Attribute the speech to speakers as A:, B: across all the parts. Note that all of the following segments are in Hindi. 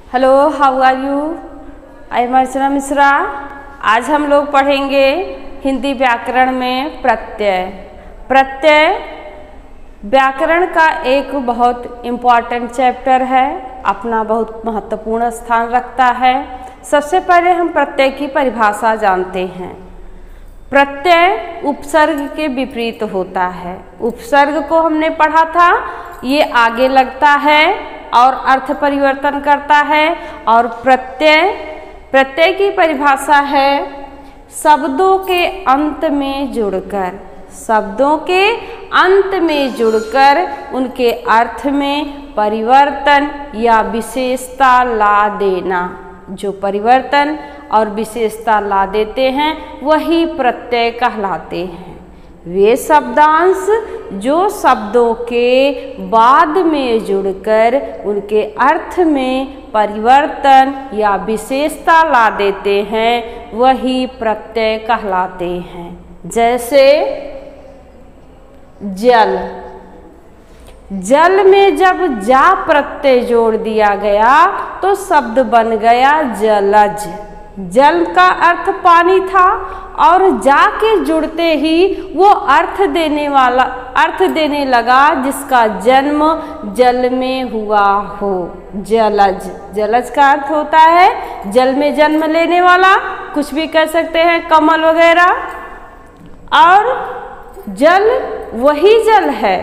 A: Hello, how are you? I am Archana Mishra. आज हम लोग पढ़ेंगे हिंदी व्याकरण में प्रत्यय। प्रत्यय व्याकरण का एक बहुत इम्पॉर्टेंट चैप्टर है, अपना बहुत महत्वपूर्ण स्थान रखता है। सबसे पहले हम प्रत्यय की परिभाषा जानते हैं। प्रत्यय उपसर्ग के विपरीत होता है। उपसर्ग को हमने पढ़ा था, ये आगे लगता है और अर्थ परिवर्तन करता है। और प्रत्यय की परिभाषा है शब्दों के अंत में जुड़कर, शब्दों के अंत में जुड़कर उनके अर्थ में परिवर्तन या विशेषता ला देना। जो परिवर्तन और विशेषता ला देते हैं वही प्रत्यय कहलाते हैं। वे शब्दांश जो शब्दों के बाद में जुड़कर उनके अर्थ में परिवर्तन या विशेषता ला देते हैं वही प्रत्यय कहलाते हैं। जैसे जल, जल में जब जा प्रत्यय जोड़ दिया गया तो शब्द बन गया जलज। जल का अर्थ पानी था और जा के जुड़ते ही वो अर्थ देने लगा जिसका जन्म जल में हुआ हो। जलज, जलज का अर्थ होता है जल में जन्म लेने वाला, कुछ भी कह सकते हैं, कमल वगैरह। और जल वही जल है।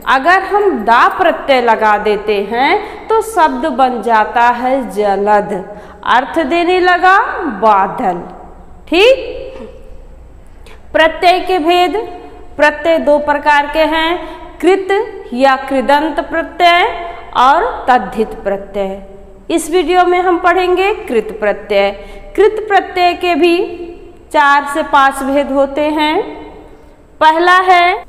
A: अगर हम दा प्रत्यय लगा देते हैं तो शब्द बन जाता है जलद, अर्थ देने लगा बादल। ठीक। प्रत्यय के भेद। प्रत्यय दो प्रकार के हैं, कृत या कृदंत प्रत्यय और तद्धित प्रत्यय। इस वीडियो में हम पढ़ेंगे कृत प्रत्यय। कृत प्रत्यय के भी 4 से 5 भेद होते हैं। पहला है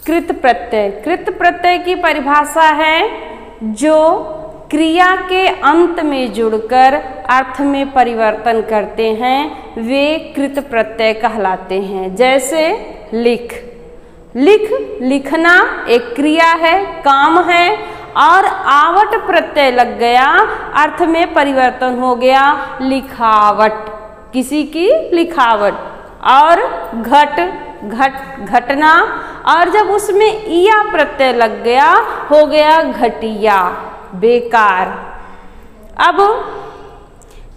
A: कृत प्रत्यय। कृत प्रत्यय की परिभाषा है जो क्रिया के अंत में जुड़कर अर्थ में परिवर्तन करते हैं, वे कृत प्रत्यय कहलाते हैं। जैसे लिख, लिखना एक क्रिया है, काम है, और आवट प्रत्यय लग गया, अर्थ में परिवर्तन हो गया लिखावट, किसी की लिखावट। और घटना, और जब उसमें इया प्रत्यय लग गया हो गया घटिया, बेकार। अब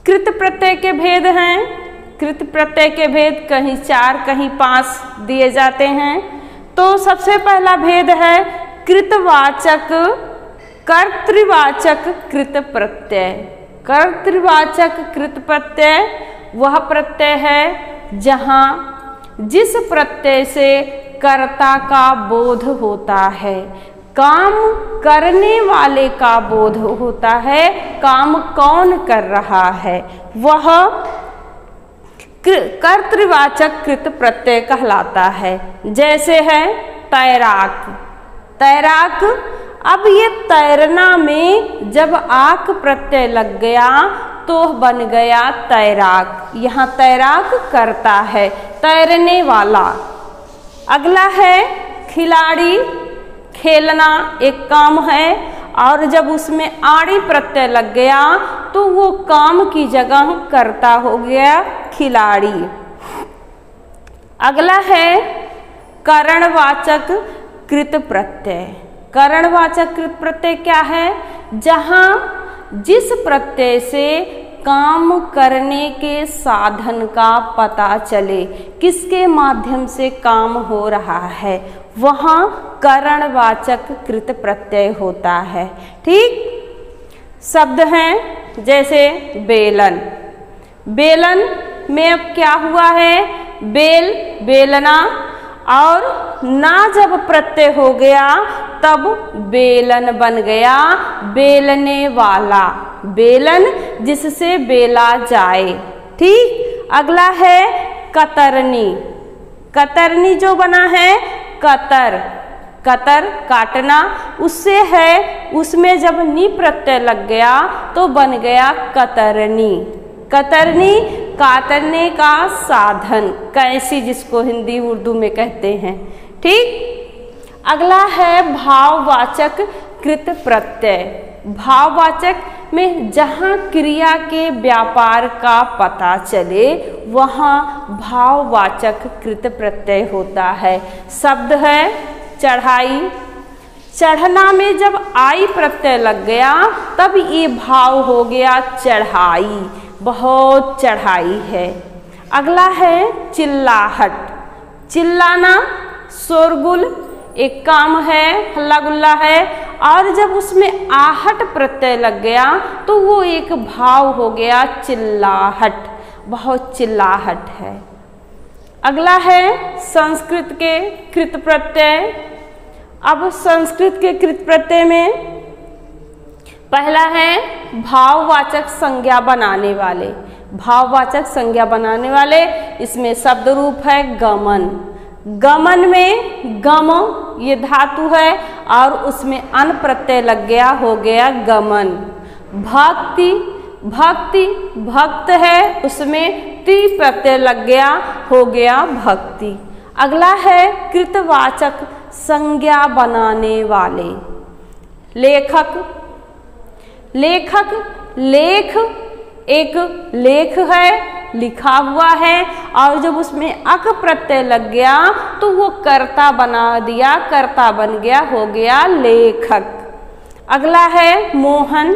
A: कृत प्रत्यय के भेद हैं। कृत प्रत्यय के भेद कहीं 4 कहीं 5 दिए जाते हैं। तो सबसे पहला भेद है कृतवाचक कर्तृवाचक कृत प्रत्यय। कर्तृवाचक कृत प्रत्यय वह प्रत्यय है जहाँ जिस प्रत्यय से कर्ता का बोध होता है, काम करने वाले का बोध होता है, काम कौन कर रहा है, वह कर्तृवाचक कृत प्रत्यय कहलाता है। जैसे है तैराक। तैराक, अब ये तैरना में जब आक प्रत्यय लग गया तो बन गया तैराक। यहाँ तैराक करता है, तैरने वाला। अगला है खिलाड़ी। खेलना एक काम है और जब उसमें आड़ी प्रत्यय लग गया तो वो काम की जगह करता हो गया खिलाड़ी। अगला है करणवाचक कृत प्रत्यय। करणवाचक कृत प्रत्यय क्या है? जहाँ जिस प्रत्यय से काम करने के साधन का पता चले, किसके माध्यम से काम हो रहा है, वहाँ करणवाचक कृत प्रत्यय होता है। ठीक। शब्द हैं जैसे बेलन। बेलन में अब क्या हुआ है? बेल, बेलना, और ना जब प्रत्यय हो गया तब बेलन बन गया बेलने वाला। बेलन जिससे बेला जाए। ठीक। अगला है कतरनी। कतरनी जो बना है कतर, कतर काटना, उससे है, उसमें जब नी प्रत्यय लग गया तो बन गया कतरनी। कतरनी काटने का साधन, कैंची जिसको हिंदी उर्दू में कहते हैं। ठीक। अगला है भाववाचक कृत प्रत्यय। भाववाचक में जहाँ क्रिया के व्यापार का पता चले वहाँ भाववाचक कृत प्रत्यय होता है। शब्द है चढ़ाई, चढ़ना में जब आई प्रत्यय लग गया तब ये भाव हो गया चढ़ाई, बहुत चढ़ाई है। अगला है चिल्लाहट, चिल्लाना शोरगुल, एक काम है, हल्ला गुल्ला है, और जब उसमें आहट प्रत्यय लग गया तो वो एक भाव हो गया चिल्लाहट, बहुत चिल्लाहट है। अगला है संस्कृत के कृत प्रत्यय। अब संस्कृत के कृत प्रत्यय में पहला है भाववाचक संज्ञा बनाने वाले, भाववाचक संज्ञा बनाने वाले, इसमें शब्द रूप है गमन। गमन में गम ये धातु है और उसमें अन प्रत्यय लग गया, हो गया गमन। भक्ति, भक्ति भक्त है, उसमें ति प्रत्यय लग गया, हो गया भक्ति। अगला है कृतवाचक संज्ञा बनाने वाले। लेखक, लेखक लेख, एक लेख है, लिखा हुआ है, और जब उसमें अक प्रत्यय लग गया तो वो कर्ता बना दिया, कर्ता बन गया, हो गया लेखक। अगला है मोहन,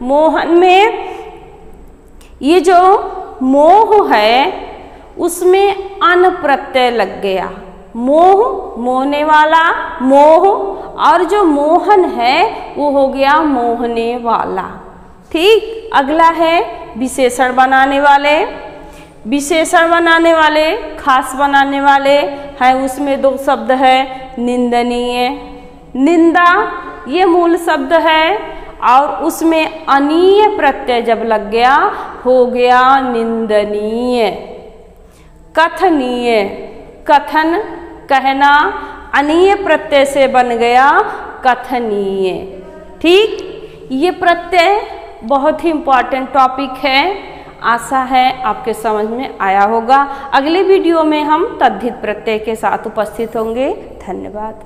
A: मोहन में ये जो मोह है उसमें अन प्रत्यय लग गया, मोह मोहने वाला मोह, और जो मोहन है वो हो गया मोहने वाला। ठीक। अगला है विशेषण बनाने वाले, विशेषण बनाने वाले, खास बनाने वाले है, उसमें दो शब्द है निंदनीय, निंदा ये मूल शब्द है और उसमें अनीय प्रत्यय जब लग गया हो गया निंदनीय। कथनीय, कथन कहना, अनीय प्रत्यय से बन गया कथनीय। ठीक। ये प्रत्यय बहुत ही इम्पॉर्टेंट टॉपिक है, आशा है आपके समझ में आया होगा। अगले वीडियो में हम तद्धित प्रत्यय के साथ उपस्थित होंगे। धन्यवाद।